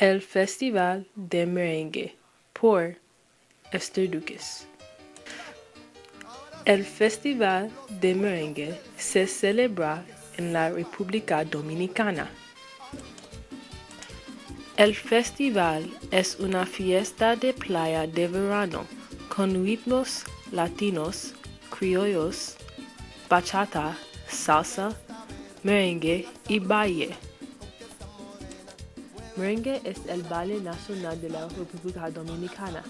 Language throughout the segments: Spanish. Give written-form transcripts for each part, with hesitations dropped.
El Festival de Merengue por Esther Duques. El Festival de Merengue se celebra en la República Dominicana. El festival es una fiesta de playa de verano con ritmos latinos, criollos, bachata, salsa, merengue y baile. Merengue es el baile nacional de la República Dominicana.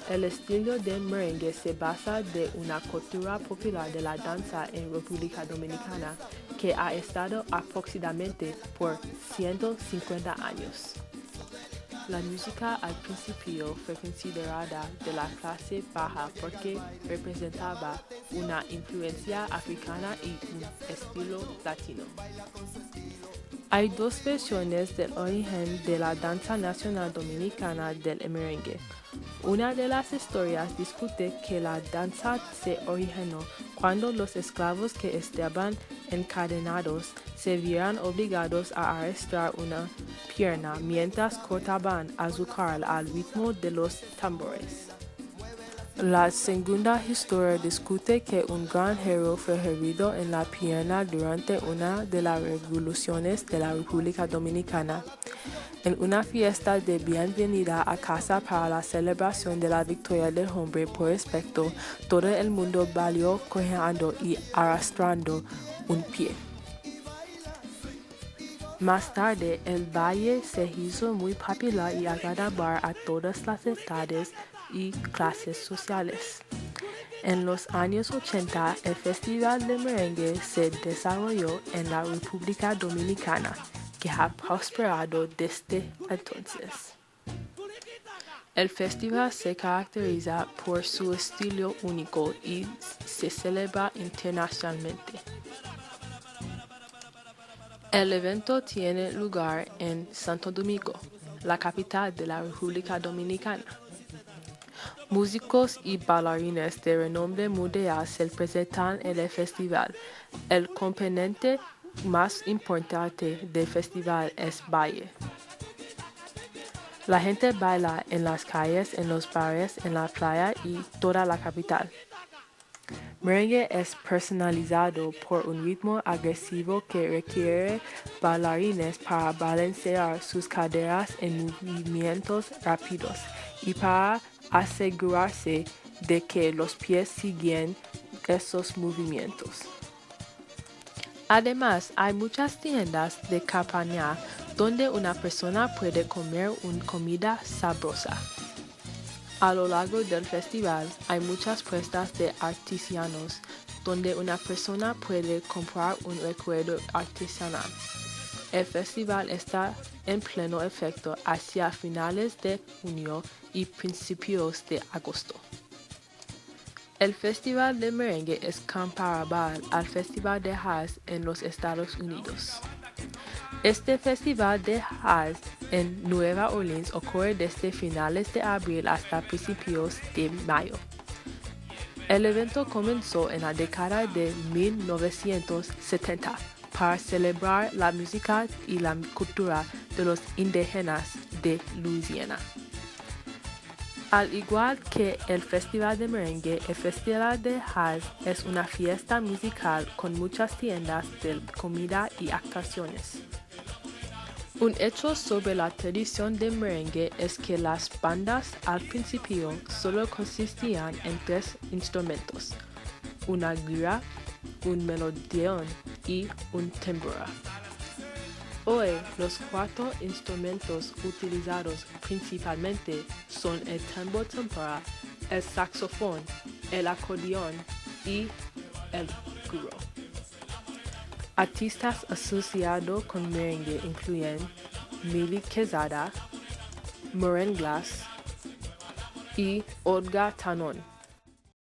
El estilo de merengue se basa de una cultura popular de la danza en República Dominicana que ha estado aproximadamente por 150 años. La música al principio fue considerada de la clase baja porque representaba una influencia africana y un estilo latino. Hay dos versiones del origen de la danza nacional dominicana del merengue. Una de las historias discute que la danza se originó cuando los esclavos que estaban encadenados se vieron obligados a arrastrar una pierna mientras cortaban azúcar al ritmo de los tambores. La segunda historia discute que un granjero fue herido en la pierna durante una de las revoluciones de la República Dominicana. En una fiesta de bienvenida a casa para la celebración de la victoria del hombre por respeto, todo el mundo bailó cojeando y arrastrando un pie. Más tarde, el baile se hizo muy popular y agradable a todas las edades y clases sociales. En los años 80, el Festival de Merengue se desarrolló en la República Dominicana, que ha prosperado desde entonces. El festival se caracteriza por su estilo único y se celebra internacionalmente. El evento tiene lugar en Santo Domingo, la capital de la República Dominicana. Músicos y bailarines de renombre mundial se presentan en el festival. El componente más importante del festival es baile. La gente baila en las calles, en los bares, en la playa y toda la capital. Merengue es personalizado por un ritmo agresivo que requiere bailarines para balancear sus caderas en movimientos rápidos y para asegurarse de que los pies siguen esos movimientos. Además, hay muchas tiendas de campaña donde una persona puede comer una comida sabrosa. A lo largo del festival hay muchas puestas de artesanos donde una persona puede comprar un recuerdo artesanal. El festival está en pleno efecto hacia finales de junio y principios de agosto. El Festival de Merengue es comparable al Festival de Jazz en los Estados Unidos. Este Festival de Jazz en Nueva Orleans ocurre desde finales de abril hasta principios de mayo. El evento comenzó en la década de 1970 para celebrar la música y la cultura de los indígenas de Luisiana. Al igual que el Festival de Merengue, el Festival de Jazz es una fiesta musical con muchas tiendas de comida y actuaciones. Un hecho sobre la tradición de merengue es que las bandas al principio solo consistían en 3 instrumentos: una guira, un melodión y un tambora. Hoy, los 4 instrumentos utilizados principalmente son el tambor tambora, el saxofón, el acordeón y el güiro. Artistas asociados con merengue incluyen Mili Quezada, Moren Glass y Olga Tanon.